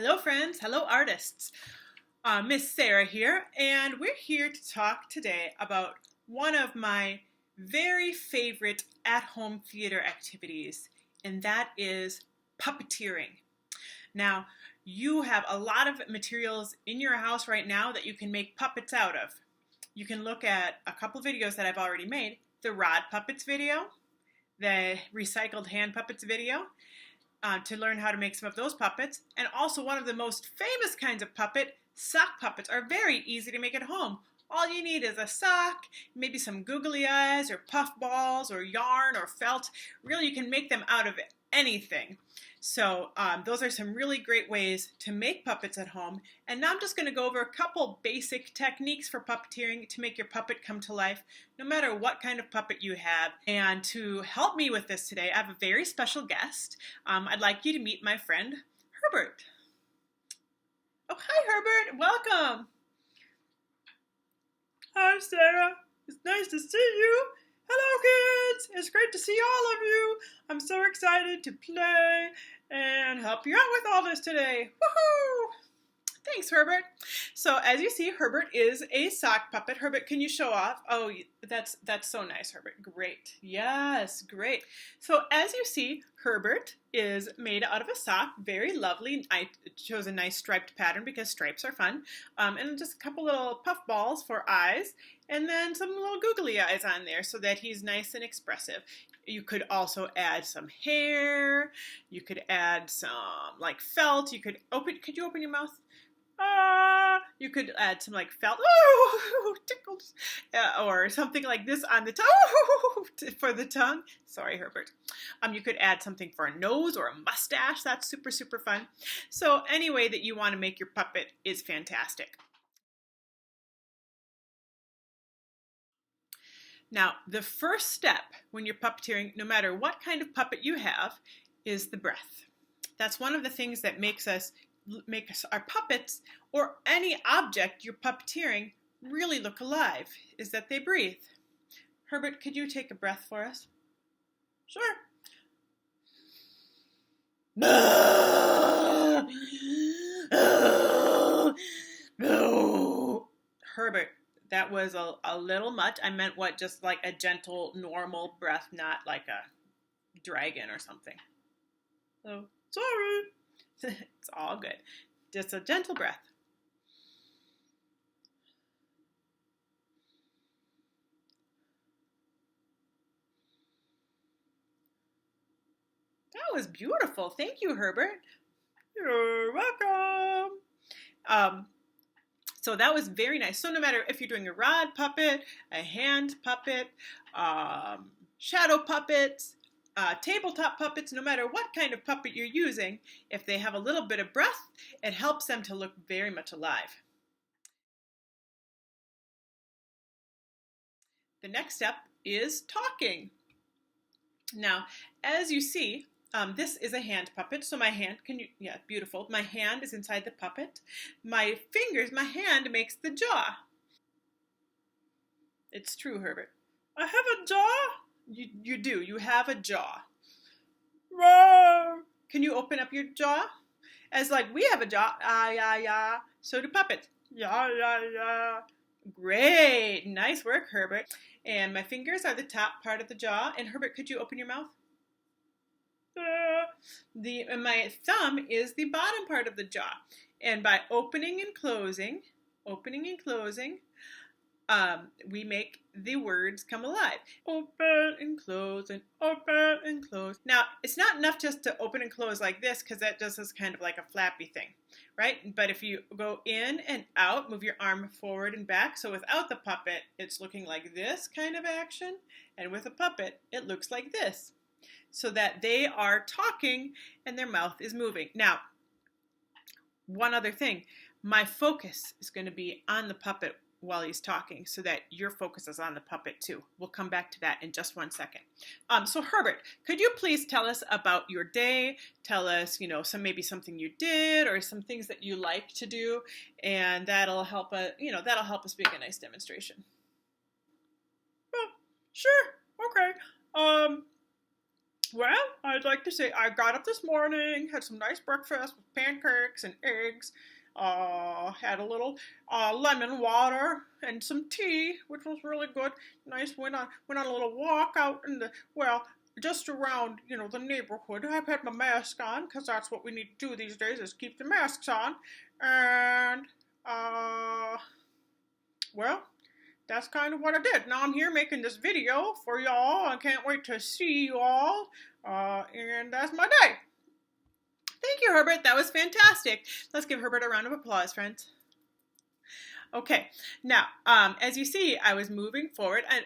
Hello friends, hello artists. Miss Sarah here, and we're here to talk today about one of my very favorite at-home theater activities, and that is puppeteering. Now, you have a lot of materials in your house right now that you can make puppets out of. You can look at a couple videos that I've already made, the rod puppets video, the recycled hand puppets video, to learn how to make some of those puppets. And also one of the most famous kinds of puppet, sock puppets, are very easy to make at home. All you need is a sock, maybe some googly eyes or puff balls or yarn or felt. Really, you can make them out of anything. So those are some really great ways to make puppets at home. And now I'm just going to go over a couple basic techniques for puppeteering to make your puppet come to life, no matter what kind of puppet you have. And to help me with this today, I have a very special guest. I'd like you to meet my friend, Herbert. Oh, hi, Herbert. Welcome. Hi, Sarah. It's nice to see you. Hello, kids. It's great to see all of you. I'm so excited to play and help you out with all this today. Woohoo! Thanks, Herbert. So as you see, Herbert is a sock puppet. Herbert, can you show off? Oh, that's so nice, Herbert. Great. Yes, great. So as you see, Herbert is made out of a sock. Very lovely. I chose a nice striped pattern because stripes are fun. And just a couple little puff balls for eyes. And then some little googly eyes on there so that he's nice and expressive. You could also add some hair. You could add some like felt. Could you open your mouth? You could add some like felt, tickles, or something like this on the tongue, for the tongue. Sorry, Herbert. You could add something for a nose or a mustache. That's super, super fun. So any way that you want to make your puppet is fantastic. Now, the first step when you're puppeteering, no matter what kind of puppet you have, is the breath. That's one of the things that makes our puppets or any object you're puppeteering really look alive, is that they breathe. Herbert, could you take a breath for us? Sure. Herbert, that was a little much. I meant just like a gentle, normal breath, not like a dragon or something. So, sorry. It's all good. Just a gentle breath. That was beautiful. Thank you, Herbert. You're welcome. So that was very nice. So no matter if you're doing a rod puppet, a hand puppet, shadow puppets, tabletop puppets, no matter what kind of puppet you're using, if they have a little bit of breath, it helps them to look very much alive. The next step is talking. Now, as you see, this is a hand puppet, so my hand, beautiful. My hand is inside the puppet. My hand makes the jaw. It's true, Herbert. I have a jaw? You do. You have a jaw. Roar! Can you open up your jaw? As like we have a jaw. Ah, yeah, yeah. So do puppets. Yeah, yeah, yeah. Great. Nice work, Herbert. And my fingers are the top part of the jaw. And Herbert, could you open your mouth? My thumb is the bottom part of the jaw. And by opening and closing, we make the words come alive. Open and close and open and close. Now, it's not enough just to open and close like this because that just is kind of like a flappy thing, right? But if you go in and out, move your arm forward and back. So without the puppet, it's looking like this kind of action. And with a puppet, it looks like this. So that they are talking and their mouth is moving. Now, one other thing, my focus is going to be on the puppet while he's talking so that your focus is on the puppet too. We'll come back to that in just 1 second. So Herbert, could you please tell us about your day? Tell us, maybe something you did or some things that you like to do, and that'll help us make a nice demonstration. Well, sure, okay. Well, I'd like to say I got up this morning, had some nice breakfast with pancakes and eggs, had a little lemon water and some tea, which was really good. Nice. Went on a little walk out in the just around the neighborhood. I've had my mask on because that's what we need to do these days is keep the masks on, and well, that's kind of what I did. Now I'm here making this video for y'all. I can't wait to see you all. And that's my day. Thank you, Herbert. That was fantastic. Let's give Herbert a round of applause, friends. Okay, now, as you see, I was moving forward and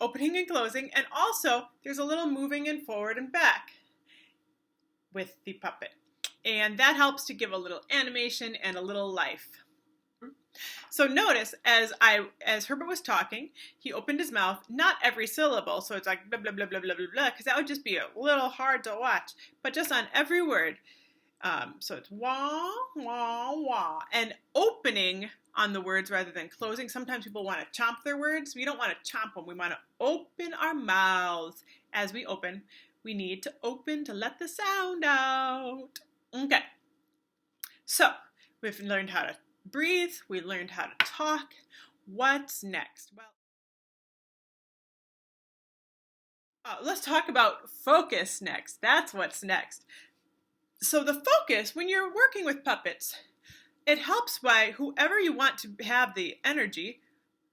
opening and closing, and also there's a little moving and forward and back with the puppet. And that helps to give a little animation and a little life. So notice as Herbert was talking, he opened his mouth, not every syllable, so it's like blah, blah, blah, blah, blah, blah, blah, because that would just be a little hard to watch, but just on every word. So it's wah, wah, wah, and opening on the words rather than closing. Sometimes people want to chomp their words. We don't want to chomp them. We want to open our mouths. As we open, we need to open to let the sound out. Okay. So we've learned how to breathe. We learned how to talk. What's next? Well, let's talk about focus next. That's what's next. So the focus, when you're working with puppets, it helps by whoever you want to have the energy,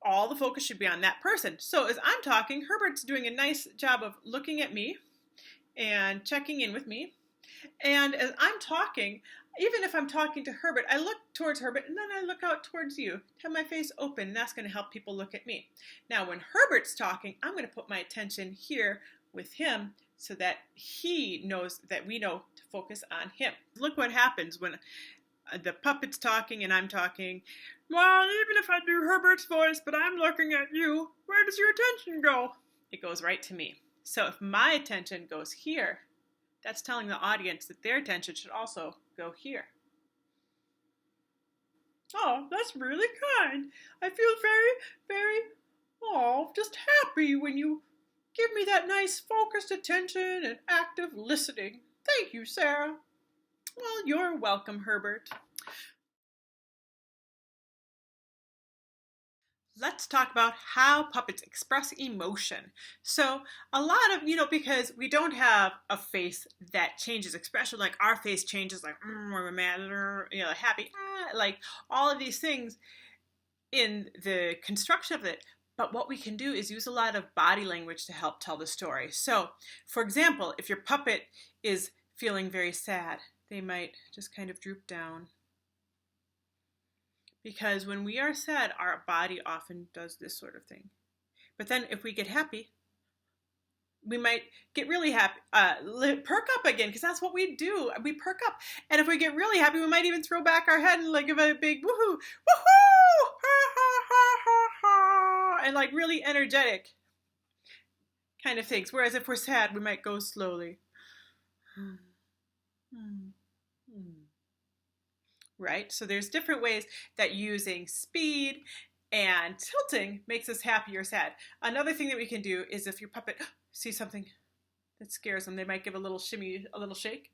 all the focus should be on that person. So as I'm talking, Herbert's doing a nice job of looking at me and checking in with me. And as I'm talking, even if I'm talking to Herbert, I look towards Herbert and then I look out towards you. Have my face open, and that's going to help people look at me. Now, when Herbert's talking, I'm going to put my attention here with him so that he knows that we know to focus on him. Look what happens when the puppet's talking and I'm talking. Well, even if I do Herbert's voice, but I'm looking at you, where does your attention go? It goes right to me. So if my attention goes here, that's telling the audience that their attention should also go here. Oh, that's really kind. I feel just happy when you give me that nice focused attention and active listening. Thank you, Sarah. Well, you're welcome, Herbert. Let's talk about how puppets express emotion. So a lot of, because we don't have a face that changes expression, like our face changes like, we're mad, happy, like all of these things in the construction of it. But what we can do is use a lot of body language to help tell the story. So, for example, if your puppet is feeling very sad, they might just kind of droop down. Because when we are sad, our body often does this sort of thing. But then if we get happy, we might get really happy, perk up again, because that's what we do. We perk up. And if we get really happy, we might even throw back our head and like give a big woohoo, woohoo, ha, ha, ha, ha, ha, and like really energetic kind of things. Whereas if we're sad, we might go slowly. Right? So there's different ways that using speed and tilting makes us happy or sad. Another thing that we can do is if your puppet sees something that scares them, they might give a little shimmy, a little shake.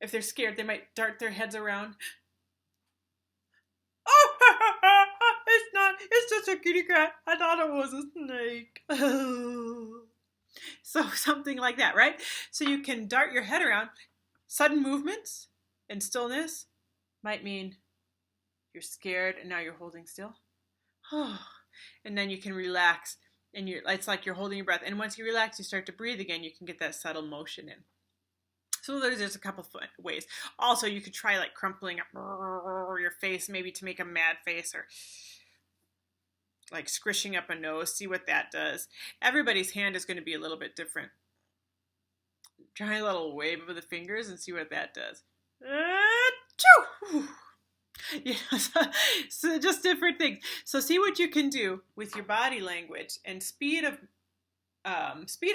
If they're scared, they might dart their heads around. Oh, it's just a kitty cat. I thought it was a snake. So something like that, right? So you can dart your head around. Sudden movements and stillness might mean you're scared and now you're holding still. And then you can relax and it's like you're holding your breath. And once you relax, you start to breathe again. You can get that subtle motion in. So there's just a couple of ways. Also, you could try like crumpling up your face maybe to make a mad face, or like squishing up a nose. See what that does. Everybody's hand is going to be a little bit different. Try a little wave of the fingers and see what that does. Yeah, so just different things. So see what you can do with your body language and speed of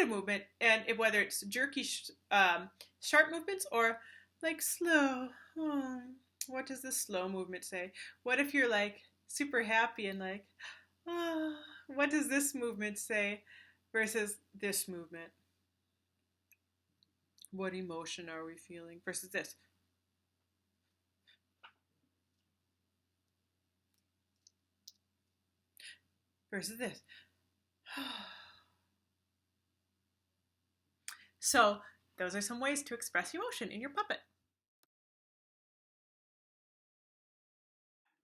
movement, and whether it's jerky, sharp movements or like slow. What does the slow movement say? What if you're like super happy and like, what does this movement say versus this movement? What emotion are we feeling versus this? Versus this. So those are some ways to express emotion in your puppet.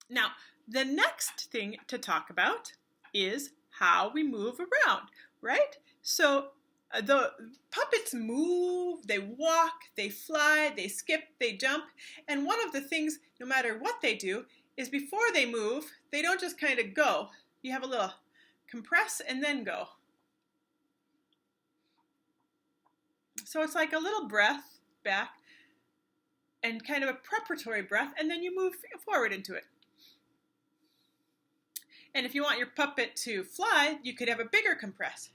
Now, the next thing to talk about is how we move around, right? So the puppets move, they walk, they fly, they skip, they jump. And one of the things, no matter what they do, is before they move, they don't just kind of go. You have a little compress and then go. So it's like a little breath back and kind of a preparatory breath, and then you move forward into it. And if you want your puppet to fly, you could have a bigger compress.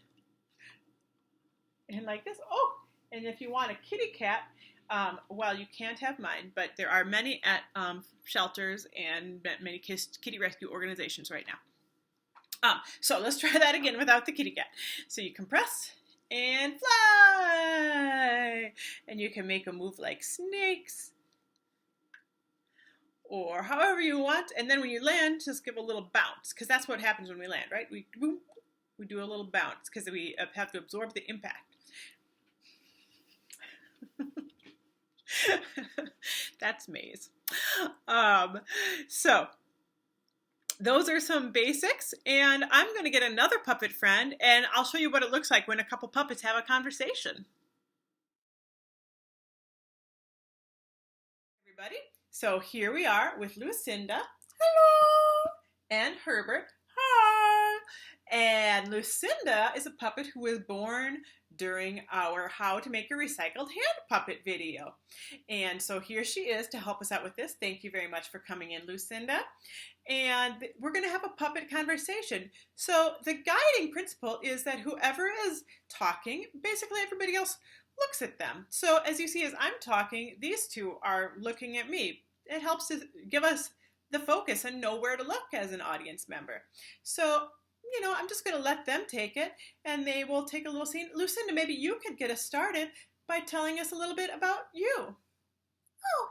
And like this, oh, and if you want a kitty cat, well, you can't have mine, but there are many at shelters and many kitty rescue organizations right now. So let's try that again without the kitty cat. So you compress and fly. And you can make them move like snakes or however you want. And then when you land, just give a little bounce, because that's what happens when we land, right? We do a little bounce because we have to absorb the impact. That's Maze. So those are some basics, and I'm going to get another puppet friend, and I'll show you what it looks like when a couple puppets have a conversation. Everybody, so here we are with Lucinda, hello, and Herbert, hi. And Lucinda is a puppet who was born during our How to Make a Recycled Hand puppet video. And so here she is to help us out with this. Thank you very much for coming in, Lucinda. And we're going to have a puppet conversation. So the guiding principle is that whoever is talking, basically everybody else looks at them. So as you see, as I'm talking, these two are looking at me. It helps to give us the focus and know where to look as an audience member. So I'm just going to let them take it, and they will take a little scene. Lucinda, maybe you could get us started by telling us a little bit about you. Oh,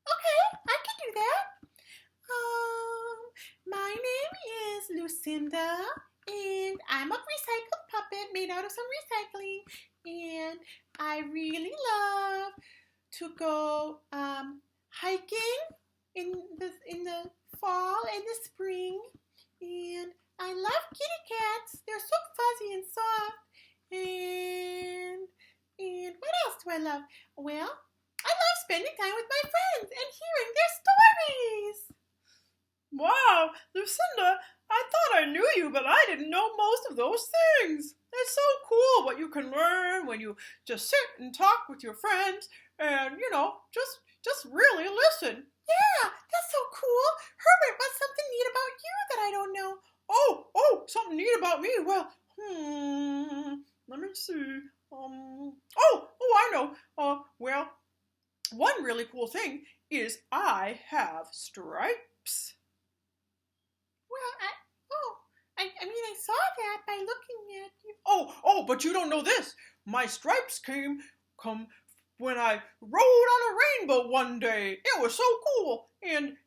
okay, I can do that. My name is Lucinda, and I'm a recycled puppet made out of some recycling, and I really love to go hiking in the fall and the spring, and I love kitty cats. They're so fuzzy and soft. And what else do I love? Well, I love spending time with my friends and hearing their stories. Wow, Lucinda, I thought I knew you, but I didn't know most of those things. It's so cool what you can learn when you just sit and talk with your friends and, just really listen. Yeah, that's so cool. Herbert, what's something neat about you that I don't know? Oh, something neat about me. Well, let me see. I know. Well, one really cool thing is I have stripes. Well, I mean, I saw that by looking at you. Oh, but you don't know this. My stripes come when I rode on a rainbow one day. It was so cool, and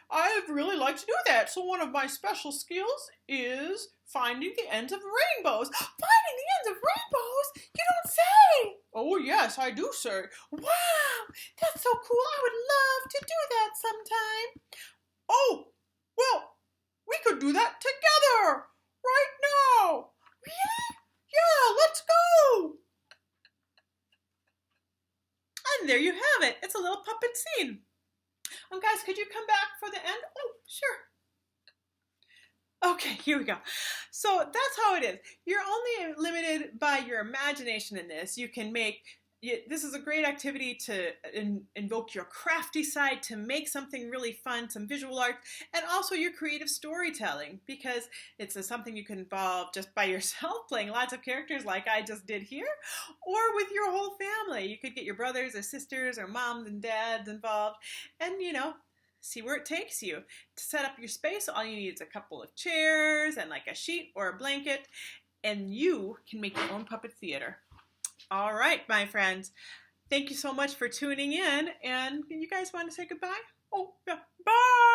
I really like to do that. So one of my special skills is finding the ends of rainbows. Finding the ends of rainbows? You don't say! Oh yes, I do, sir. Wow, that's so cool. I would love to do that sometime. Oh, well, we could do that together right now. Really? Yeah, let's go. And there you have it. It's a little puppet scene. Guys, could you come back for the end? Oh, sure. Okay, here we go. So that's how it is. You're only limited by your imagination in this. You can make, this is a great activity to invoke your crafty side, to make something really fun, some visual art, and also your creative storytelling, because it's something you can involve just by yourself, playing lots of characters like I just did here, or with your whole family. You could get your brothers or sisters or moms and dads involved, and see where it takes you. To set up your space, all you need is a couple of chairs and like a sheet or a blanket, and you can make your own puppet theater. All right, my friends. Thank you so much for tuning in. And you guys want to say goodbye? Oh, yeah. Bye.